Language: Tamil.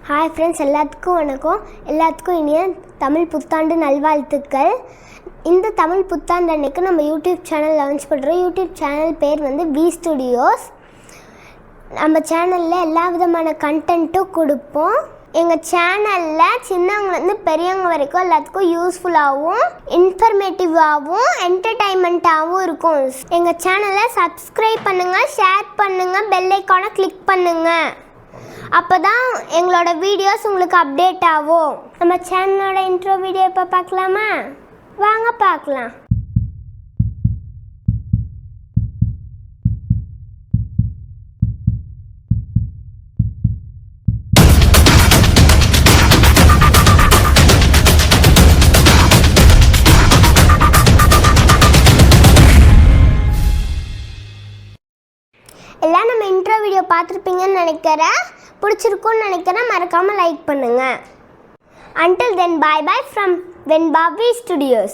ஹாய் ஃப்ரெண்ட்ஸ், எல்லாத்துக்கும் வணக்கம். எல்லாத்துக்கும் இனிய தமிழ் புத்தாண்டு நல்வாழ்த்துக்கள். இந்த தமிழ் புத்தாண்டு அன்னைக்கு நம்ம யூடியூப் சேனல் லான்ச் பண்ணுறோம். யூடியூப் சேனல் பேர் வந்து வி ஸ்டுடியோஸ். நம்ம சேனலில் எல்லா விதமான கண்டென்ட்டும் கொடுப்போம். எங்கள் சேனலில் சின்னவங்கலேருந்து பெரியவங்க வரைக்கும் எல்லாத்துக்கும் யூஸ்ஃபுல்லாகவும் இன்ஃபர்மேட்டிவாகவும் என்டர்டைன்மெண்ட்டாகவும் இருக்கும். எங்கள் சேனலை சப்ஸ்கிரைப் பண்ணுங்கள், ஷேர் பண்ணுங்கள், பெல் ஐக்கானை கிளிக் பண்ணுங்கள். அப்போ தான் எங்களோட வீடியோஸ் உங்களுக்கு அப்டேட் ஆகும். நம்ம சேனலோட இன்ட்ரோ வீடியோ இப்போ பார்க்கலாமா? வாங்க பார்க்கலாம். எல்லாம் நம்ம இன்ட்ரோ வீடியோ பார்த்துருப்பீங்கன்னு நினைக்கிறேன். பிடிச்சிருக்குன்னு நினைக்கிறேன். மறக்காமல் லைக் பண்ணுங்கள். Until then, bye bye from Venbavi Studios.